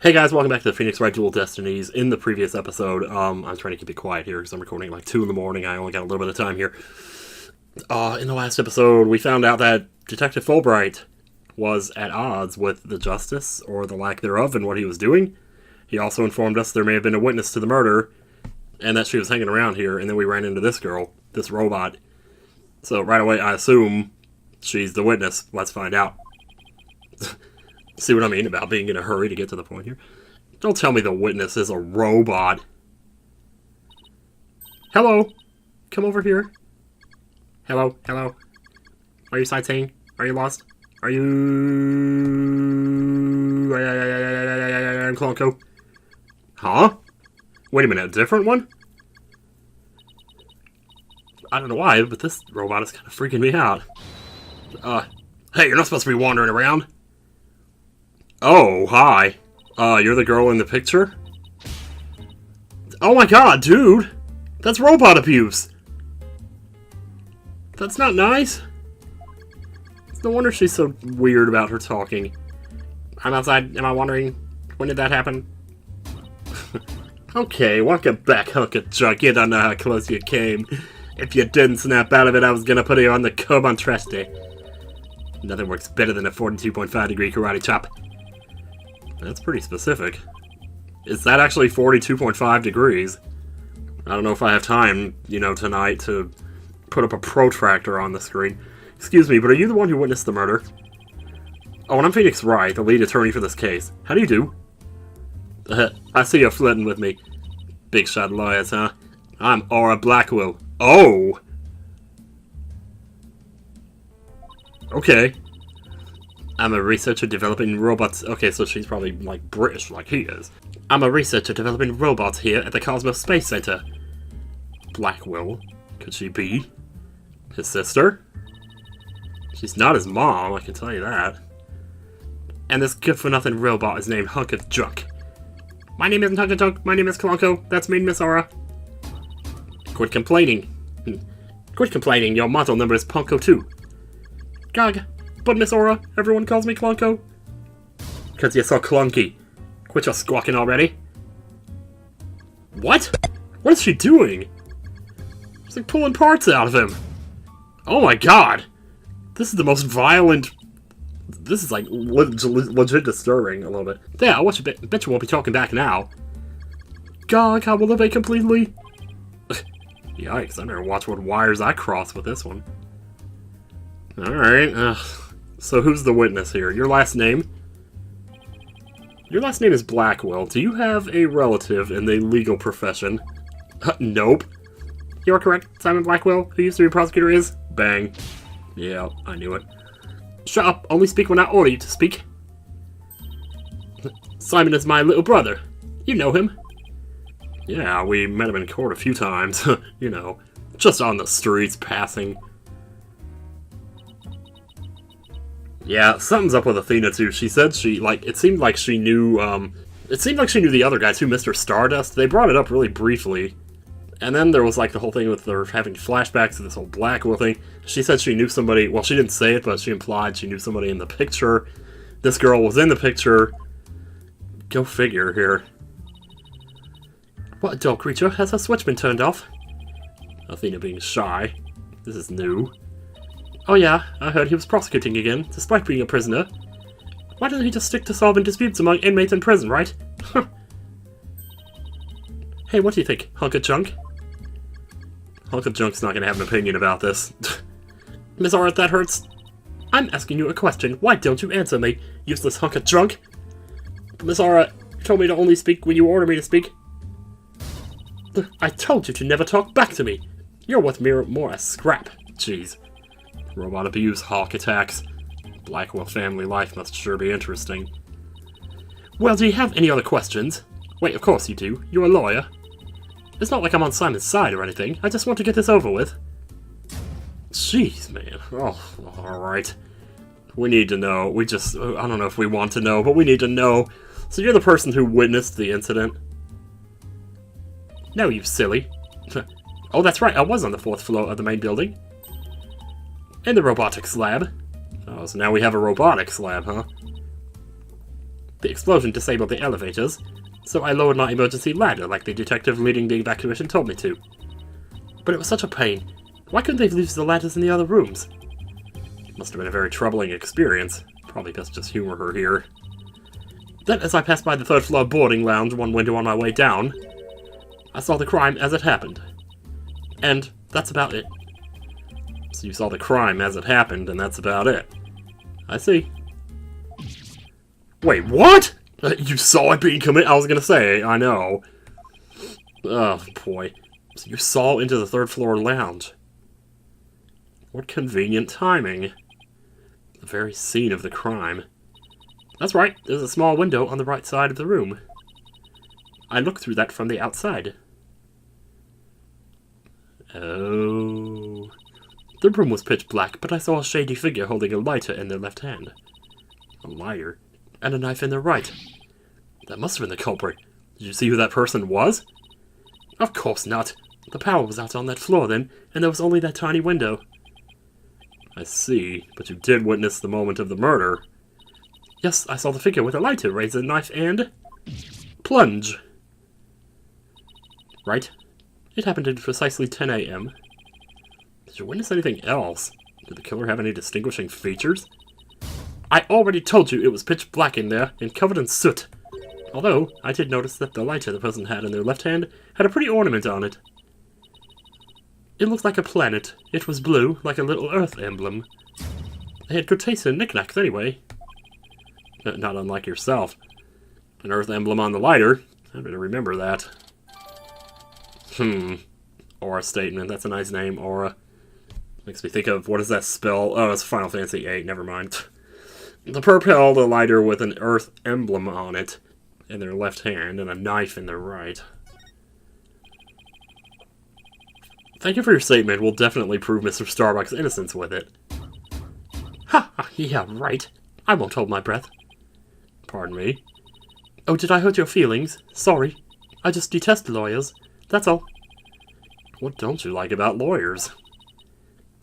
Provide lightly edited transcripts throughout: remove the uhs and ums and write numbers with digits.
Hey guys, welcome back to the Phoenix Wright Dual Destinies. In the previous episode, I'm trying to keep it quiet here because I'm recording at like 2 in the morning. I only got a little bit of time here. In the last episode, we found out that Detective Fulbright was at odds with the justice, or the lack thereof, in what he was doing. He also informed us there may have been a witness to the murder, and that she was hanging around here, and then we ran into this girl, this robot. So right away, I assume she's the witness. Let's find out. See what I mean about being in a hurry to get to the point here? Don't tell me the witness is a robot. Hello? Come over here. Hello? Hello? Are you sightseeing? Are you lost? Are you... Clonco? Huh? Wait a minute, a different one? I don't know why, but this robot is kind of freaking me out. Hey, you're not supposed to be wandering around. Oh, hi. You're the girl in the picture? Oh my god, dude! That's robot abuse! That's not nice. It's no wonder she's so weird about her talking. I'm outside. Am I wondering, when did that happen? Okay, welcome back, hunk of junk. You don't know how close you came. If you didn't snap out of it, I was gonna put you on the curb on trash day. Nothing works better than a 42.5 degree karate chop. That's pretty specific. Is that actually 42.5 degrees? I don't know if I have time, tonight to put up a protractor on the screen. Excuse me, but are you the one who witnessed the murder? Oh, and I'm Phoenix Wright, the lead attorney for this case. How do you do? I see you're flirting with me. Big shot lawyers, huh? I'm Aura Blackwell. Oh! Okay. I'm a researcher developing robots. Okay, so she's probably, like, British, like he is. I'm a researcher developing robots here at the Cosmos Space Center. Blackwell? Could she be his sister? She's not his mom, I can tell you that. And this good-for-nothing robot is named Hunk of Junk. My name isn't Hunk of Junk, my name is Clonco. That's me, Miss Aura. Quit complaining. Quit complaining, your model number is Punko 2. Gog. But Miss Aura, everyone calls me Clonco. Because you're so clunky. Quit your squawking already. What? What is she doing? She's like pulling parts out of him. Oh my god. This is the most violent... This is like legit disturbing a little bit. Yeah, I bet you won't be talking back now. Gog, how will obey completely? Yikes, I better watch what wires I cross with this one. Alright, so who's the witness here? Your last name? Your last name is Blackwell. Do you have a relative in the legal profession? Nope. You're correct. Simon Blackwell, who used to be a prosecutor, is? Bang. Yeah, I knew it. Shut up. Only speak when I order you to speak. Simon is my little brother. You know him. Yeah, we met him in court a few times. Just on the streets, passing. Yeah, something's up with Athena too. She said it seemed like she knew, the other guy too, Mr. Stardust. They brought it up really briefly. And then there was like the whole thing with her having flashbacks to this whole Blackwell thing. She said she knew somebody, well, she didn't say it, but she implied she knew somebody in the picture. This girl was in the picture. Go figure here. What adult creature has her switch been turned off? Athena being shy. This is new. Oh yeah, I heard he was prosecuting again, despite being a prisoner. Why doesn't he just stick to solving disputes among inmates in prison, right? Hey, what do you think, Hunk of Junk? Hunk of Junk's not gonna have an opinion about this. Miss Aura, that hurts. I'm asking you a question. Why don't you answer me, useless hunk of junk? Miss Aura, you told me to only speak when you order me to speak. I told you to never talk back to me. You're worth more as scrap. Jeez. Robot abuse, hawk attacks. Blackwell family life must sure be interesting. Well, do you have any other questions? Wait, of course you do. You're a lawyer. It's not like I'm on Simon's side or anything. I just want to get this over with. Jeez, man. Oh, alright. We need to know. I don't know if we want to know, but we need to know. So you're the person who witnessed the incident? No, you silly. Oh, that's right. I was on the 4th floor of the main building. In the robotics lab. Oh, so now we have a robotics lab, huh? The explosion disabled the elevators, so I lowered my emergency ladder like the detective leading the evacuation told me to. But it was such a pain. Why couldn't they use the ladders in the other rooms? Must have been a very troubling experience. Probably best just humor her here. Then, as I passed by the third floor boarding lounge one window on my way down, I saw the crime as it happened. And that's about it. So you saw the crime as it happened, and that's about it. I see. Wait, what? You saw it being committed? I was gonna say, I know. Oh, boy. So you saw into the third floor lounge. What convenient timing. The very scene of the crime. That's right, there's a small window on the right side of the room. I looked through that from the outside. Oh. The room was pitch black, but I saw a shady figure holding a lighter in their left hand. A lighter? And a knife in their right. That must have been the culprit. Did you see who that person was? Of course not. The power was out on that floor then, and there was only that tiny window. I see, but you did witness the moment of the murder. Yes, I saw the figure with a lighter raise a knife and... plunge. Right. It happened at precisely 10 a.m. Did you witness anything else? Did the killer have any distinguishing features? I already told you it was pitch black in there and covered in soot. Although, I did notice that the lighter the person had in their left hand had a pretty ornament on it. It looked like a planet. It was blue, like a little Earth emblem. They had good taste in knickknacks anyway. Not unlike yourself. An Earth emblem on the lighter. I better remember that. Aura statement. That's a nice name, Aura. Makes me think of, what does that spell? Oh, it's Final Fantasy VIII. Never mind. The perp held a lighter with an Earth emblem on it in their left hand and a knife in their right. Thank you for your statement. We'll definitely prove Mr. Starbuck's innocence with it. Ha! Yeah, right. I won't hold my breath. Pardon me? Oh, did I hurt your feelings? Sorry. I just detest lawyers. That's all. What don't you like about lawyers?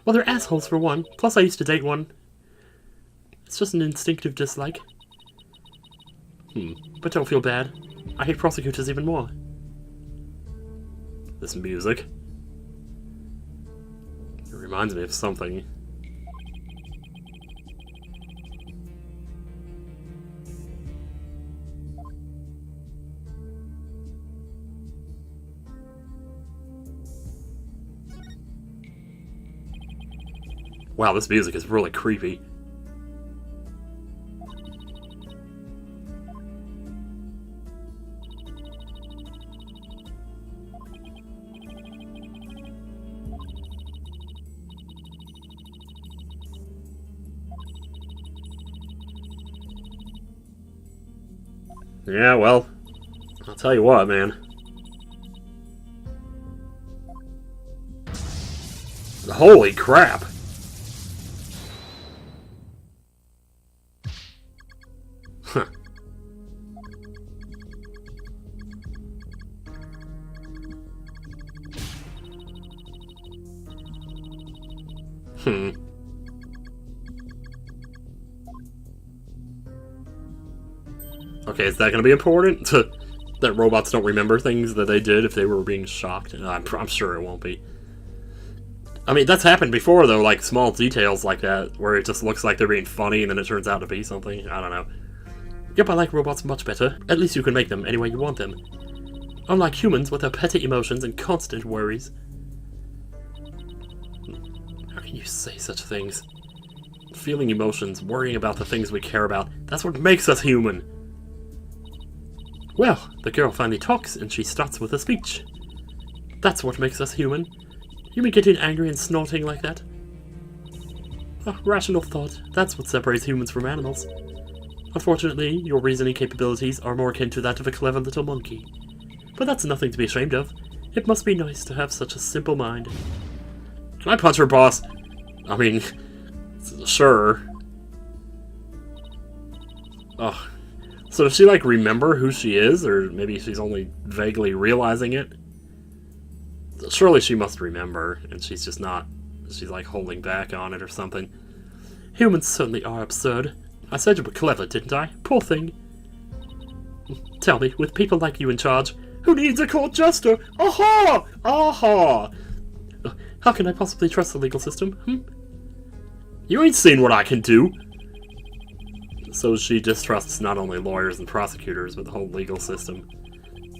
Well, they're assholes for one. Plus, I used to date one. It's just an instinctive dislike. But don't feel bad. I hate prosecutors even more. This music. It reminds me of something. Wow, this music is really creepy. Yeah, well, I'll tell you what, man. Holy crap! Huh. Okay, is that going to be important? That robots don't remember things that they did if they were being shocked? I'm sure it won't be. I mean, that's happened before, though, like small details like that, where it just looks like they're being funny and then it turns out to be something. I don't know. Yep, I like robots much better. At least you can make them any way you want them. Unlike humans with their petty emotions and constant worries. How can you say such things? Feeling emotions, worrying about the things we care about, that's what makes us human. Well, the girl finally talks and she starts with a speech. That's what makes us human. You mean getting angry and snorting like that? Rational thought, that's what separates humans from animals. Unfortunately, your reasoning capabilities are more akin to that of a clever little monkey. But that's nothing to be ashamed of. It must be nice to have such a simple mind. Can I punch her, boss? I mean, sure. Ugh. So does she, like, remember who she is? Or maybe she's only vaguely realizing it? Surely she must remember, and she's just not... She's, like, holding back on it or something. Humans certainly are absurd. I said you were clever, didn't I? Poor thing. Tell me, with people like you in charge, who needs a court jester? Aha! Aha! How can I possibly trust the legal system? You ain't seen what I can do! So she distrusts not only lawyers and prosecutors, but the whole legal system.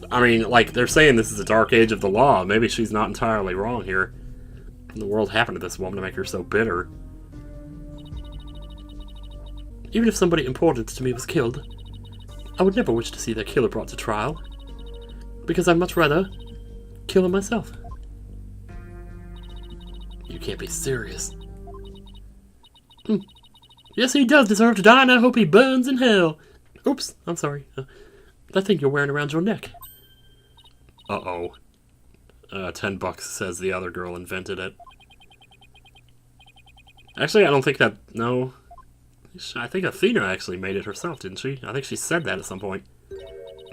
I mean, like, they're saying this is a dark age of the law. Maybe she's not entirely wrong here. What in the world happened to this woman to make her so bitter? Even if somebody important to me was killed, I would never wish to see their killer brought to trial. Because I'd much rather kill him myself. You can't be serious. Yes, he does deserve to die, and I hope he burns in hell. Oops, I'm sorry. That thing you're wearing around your neck. Uh-oh. $10 says the other girl invented it. Actually, I don't think that... No. I think Athena actually made it herself, didn't she? I think she said that at some point.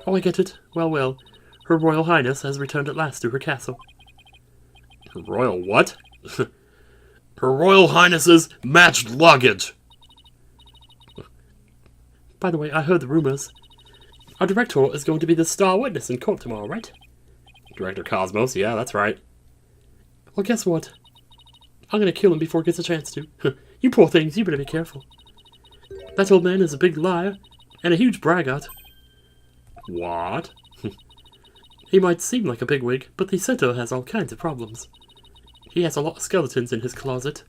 Oh, I get it. Well, well. Her Royal Highness has returned at last to her castle. Her Royal what? Her Royal Highness's matched luggage! By the way, I heard the rumors. Our director is going to be the star witness in court tomorrow, right? Director Cosmos, yeah, that's right. Well, guess what? I'm gonna kill him before he gets a chance to. You poor things, you better be careful. That old man is a big liar, and a huge braggart. What? He might seem like a bigwig, but the center has all kinds of problems. He has a lot of skeletons in his closet.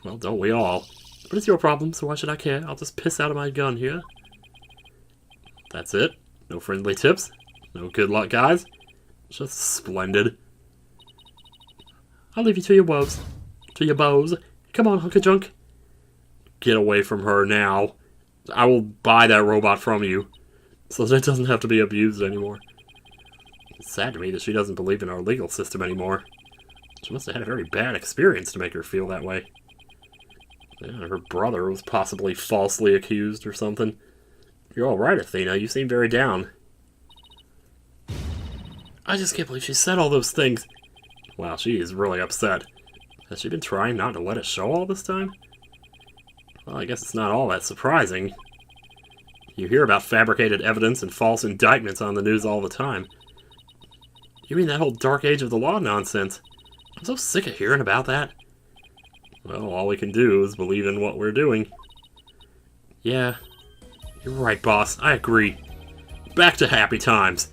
Well, don't we all? But it's your problem, so why should I care? I'll just piss out of my gun here. That's it? No friendly tips? No good luck, guys? Just splendid. I'll leave you to your woes. To your bows. Come on, hunk of junk. Get away from her now. I will buy that robot from you, so that it doesn't have to be abused anymore. It's sad to me that she doesn't believe in our legal system anymore. She must have had a very bad experience to make her feel that way. Yeah, her brother was possibly falsely accused or something. You're alright, Athena. You seem very down. I just can't believe she said all those things. Wow, she is really upset. Has she been trying not to let it show all this time? Well, I guess it's not all that surprising. You hear about fabricated evidence and false indictments on the news all the time. You mean that whole dark age of the law nonsense? I'm so sick of hearing about that. Well, all we can do is believe in what we're doing. Yeah, you're right, boss. I agree. Back to happy times.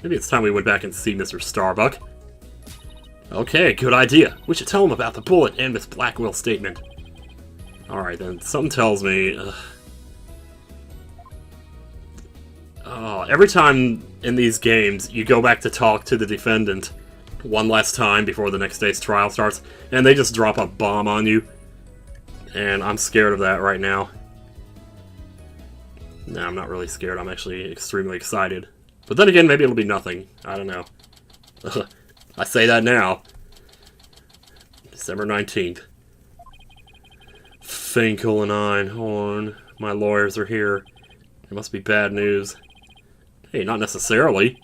Maybe it's time we went back and see Mr. Starbuck. Okay, good idea. We should tell him about the bullet and Miss Blackwell's statement. Alright then, something tells me... every time in these games, you go back to talk to the defendant one last time before the next day's trial starts, and they just drop a bomb on you. And I'm scared of that right now. No, I'm not really scared. I'm actually extremely excited. But then again, maybe it'll be nothing. I don't know. I say that now. December 19th. Finkel and Einhorn. My lawyers are here. It must be bad news. Hey, not necessarily.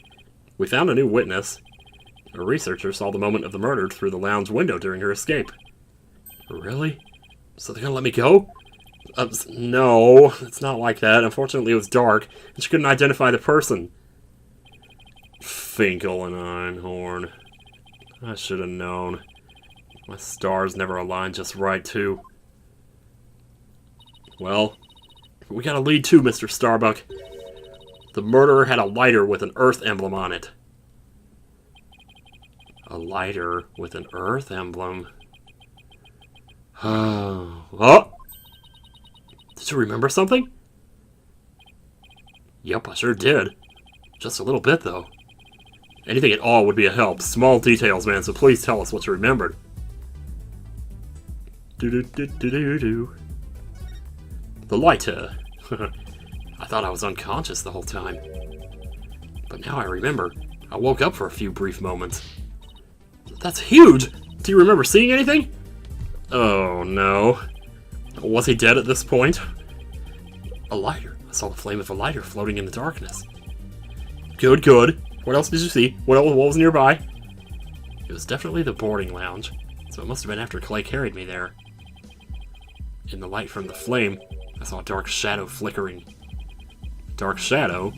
We found a new witness. A researcher saw the moment of the murder through the lounge window during her escape. Really? So they're gonna let me go? No, it's not like that. Unfortunately, it was dark, and she couldn't identify the person. Finkel and Einhorn. I should have known. My stars never aligned just right, too. Well, we got a lead too, Mr. Starbuck. The murderer had a lighter with an Earth emblem on it. A lighter with an Earth emblem. Oh! Did you remember something? Yep, I sure did. Just a little bit, though. Anything at all would be a help. Small details, man, so please tell us what you remembered. Do-do-do-do-do-do. The lighter. I thought I was unconscious the whole time. But now I remember. I woke up for a few brief moments. That's huge! Do you remember seeing anything? Oh, no. Was he dead at this point? A lighter. I saw the flame of a lighter floating in the darkness. Good, good. What else did you see? What was nearby? It was definitely the boarding lounge, so it must have been after Clay carried me there. In the light from the flame, I saw a dark shadow flickering. Dark shadow?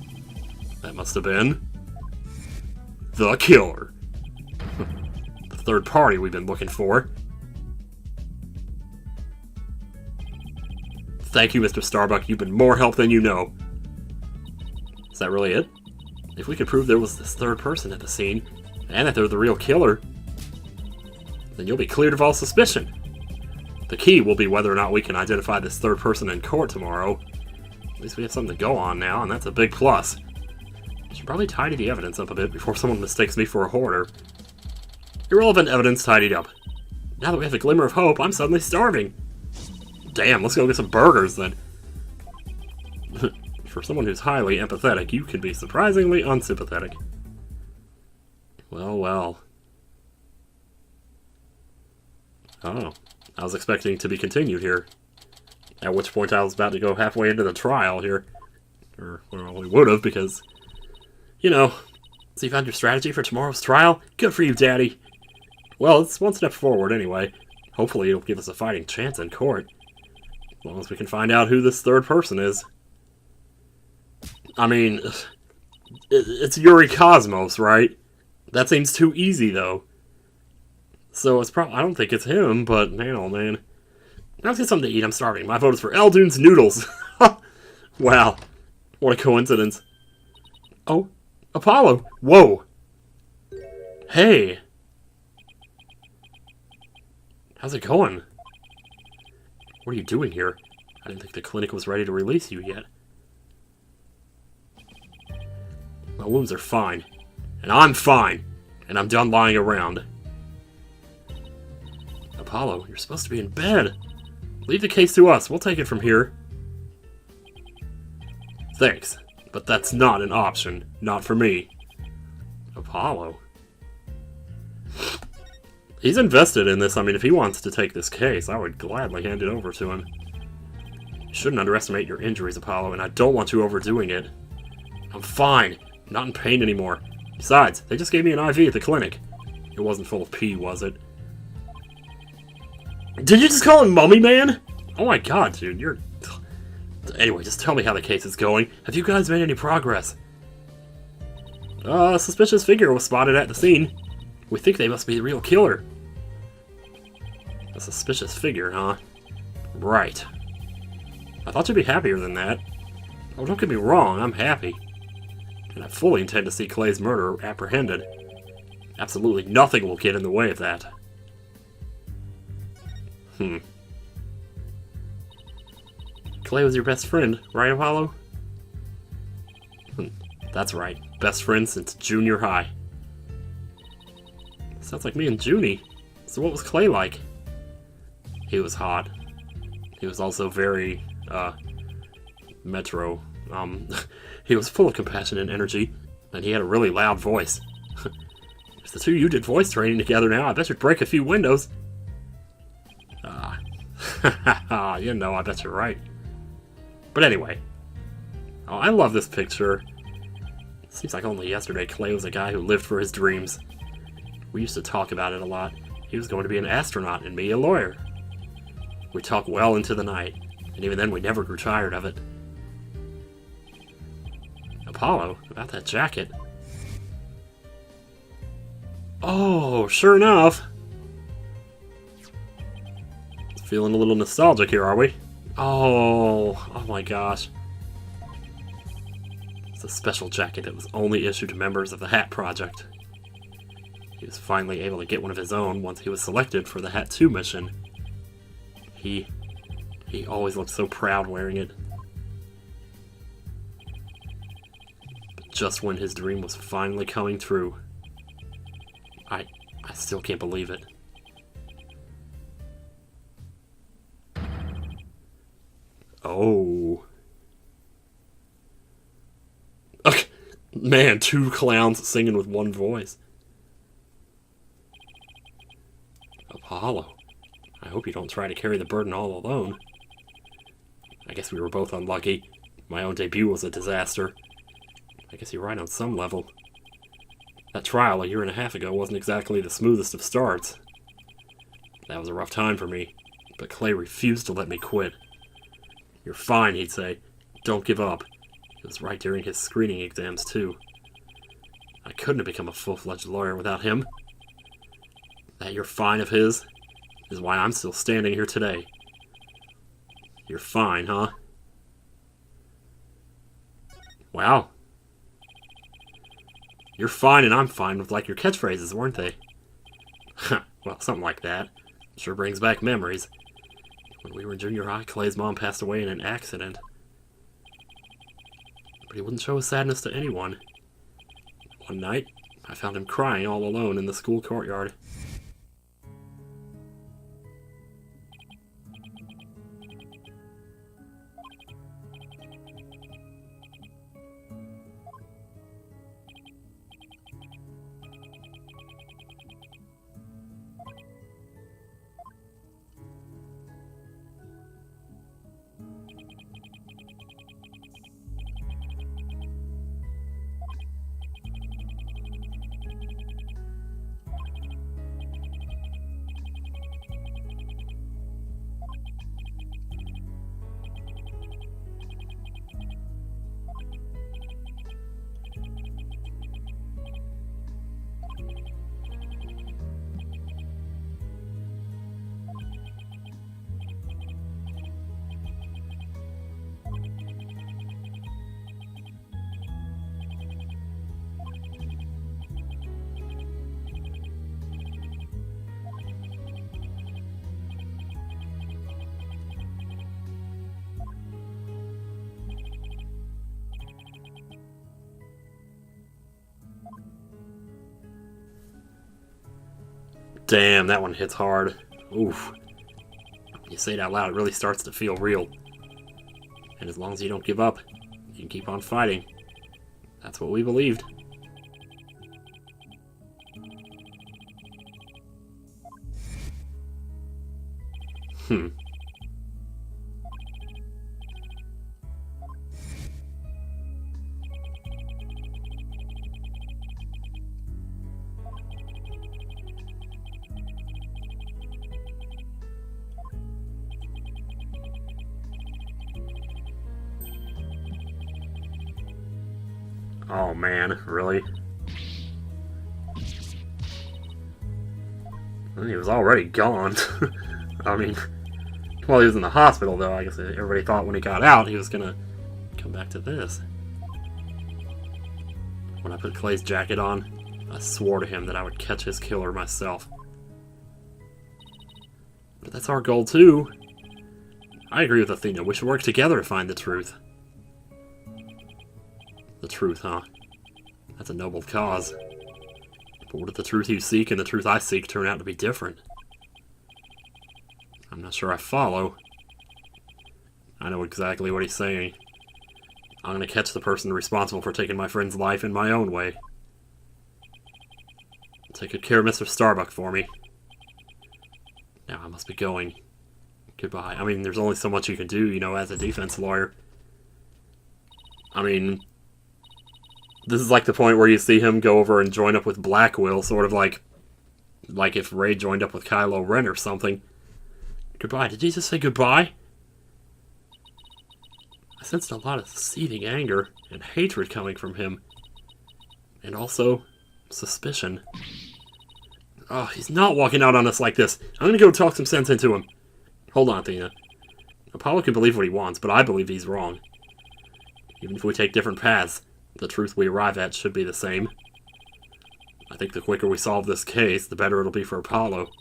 That must have been the killer. The third party we've been looking for. Thank you, Mr. Starbuck. You've been more help than you know. Is that really it? If we could prove there was this third person at the scene, and that they're the real killer, then you'll be cleared of all suspicion. The key will be whether or not we can identify this third person in court tomorrow. At least we have something to go on now, and that's a big plus. I should probably tidy the evidence up a bit before someone mistakes me for a hoarder. Irrelevant evidence tidied up. Now that we have a glimmer of hope, I'm suddenly starving. Damn, let's go get some burgers then. For someone who's highly empathetic, you can be surprisingly unsympathetic. Well, well. Oh, I was expecting to be continued here. At which point I was about to go halfway into the trial here. Or, well, we would have, because, you know. So you found your strategy for tomorrow's trial? Good for you, Daddy. Well, it's one step forward anyway. Hopefully it'll give us a fighting chance in court. As long as we can find out who this third person is. I mean, it's Yuri Cosmos, right? That seems too easy, though. So it's probably, I don't think it's him, but man, oh man. Now let's get something to eat, I'm starving. My vote is for Eldune's Noodles. Wow, what a coincidence. Oh, Apollo, whoa. Hey. How's it going? What are you doing here? I didn't think the clinic was ready to release you yet. My wounds are fine. And I'm fine. And I'm done lying around. Apollo, you're supposed to be in bed. Leave the case to us. We'll take it from here. Thanks. But that's not an option. Not for me. Apollo. He's invested in this. I mean, if he wants to take this case, I would gladly hand it over to him. You shouldn't underestimate your injuries, Apollo, and I don't want you overdoing it. I'm fine. I'm not in pain anymore. Besides, they just gave me an IV at the clinic. It wasn't full of pee, was it? Did you just call him Mummy Man? Oh my god, dude, you're... Anyway, just tell me how the case is going. Have you guys made any progress? A suspicious figure was spotted at the scene. We think they must be the real killer. A suspicious figure, huh? Right. I thought you'd be happier than that. Oh, don't get me wrong, I'm happy. And I fully intend to see Clay's murderer apprehended. Absolutely nothing will get in the way of that. Clay was your best friend, right, Apollo? That's right. Best friend since junior high. Sounds like me and Junie. So what was Clay like? He was hot. He was also very, metro. He was full of compassion and energy, and he had a really loud voice. If the two of you did voice training together now, I bet you'd break a few windows. You know, I bet you're right. But anyway. Oh, I love this picture. Seems like only yesterday Clay was a guy who lived for his dreams. We used to talk about it a lot. He was going to be an astronaut and me a lawyer. We talked well into the night, and even then we never grew tired of it. Apollo, about that jacket. Oh, sure enough. Feeling a little nostalgic here, are we? Oh my gosh. It's a special jacket that was only issued to members of the Hat Project. He was finally able to get one of his own once he was selected for the Hat 2 mission. He always looked so proud wearing it. But just when his dream was finally coming true, I still can't believe it. Oh. Okay. Man, two clowns singing with one voice. Apollo, I hope you don't try to carry the burden all alone. I guess we were both unlucky. My own debut was a disaster. I guess you're right on some level. That trial a year and a half ago wasn't exactly the smoothest of starts. That was a rough time for me, but Clay refused to let me quit. You're fine, he'd say. Don't give up. It was right during his screening exams, too. I couldn't have become a full-fledged lawyer without him. That your fine of his is why I'm still standing here today. You're fine, huh? Wow. You're fine and I'm fine with like your catchphrases, weren't they? Well, something like that. Sure brings back memories. When we were in junior high, Clay's mom passed away in an accident. But he wouldn't show his sadness to anyone. One night, I found him crying all alone in the school courtyard. Damn, that one hits hard. Oof. You say it out loud, it really starts to feel real. And as long as you don't give up, you can keep on fighting. That's what we believed. Oh man, really? And he was already gone. I mean, well, he was in the hospital though. I guess everybody thought when he got out he was gonna come back to this. When I put Clay's jacket on, I swore to him that I would catch his killer myself. But that's our goal too. I agree with Athena. We should work together to find the truth. The truth, huh? That's a noble cause. But what if the truth you seek and the truth I seek turn out to be different? I'm not sure I follow. I know exactly what he's saying. I'm gonna catch the person responsible for taking my friend's life in my own way. Take good care of Mr. Starbuck for me. Now I must be going. Goodbye. I mean, there's only so much you can do, you know, as a defense lawyer. I mean, this is like the point where you see him go over and join up with Black Will, sort of like if Ray joined up with Kylo Ren or something. Goodbye. Did he just say goodbye? I sensed a lot of seething anger and hatred coming from him. And also, suspicion. Oh, he's not walking out on us like this. I'm gonna go talk some sense into him. Hold on, Athena. Apollo can believe what he wants, but I believe he's wrong. Even if we take different paths, the truth we arrive at should be the same. I think the quicker we solve this case, the better it'll be for Apollo.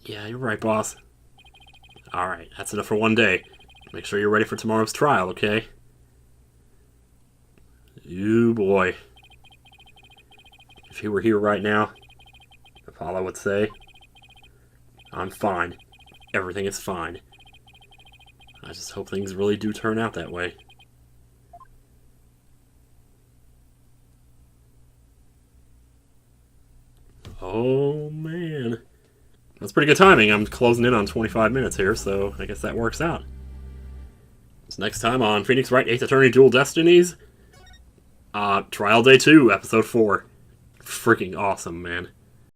Yeah, you're right, boss. Alright, that's enough for one day. Make sure you're ready for tomorrow's trial, okay? You boy. If he were here right now, Apollo would say, I'm fine. Everything is fine. I just hope things really do turn out that way. Oh, man. That's pretty good timing. I'm closing in on 25 minutes here, so I guess that works out. So next time on Phoenix Wright 8th Attorney Dual Destinies, Trial Day 2, Episode 4. Freaking awesome, man.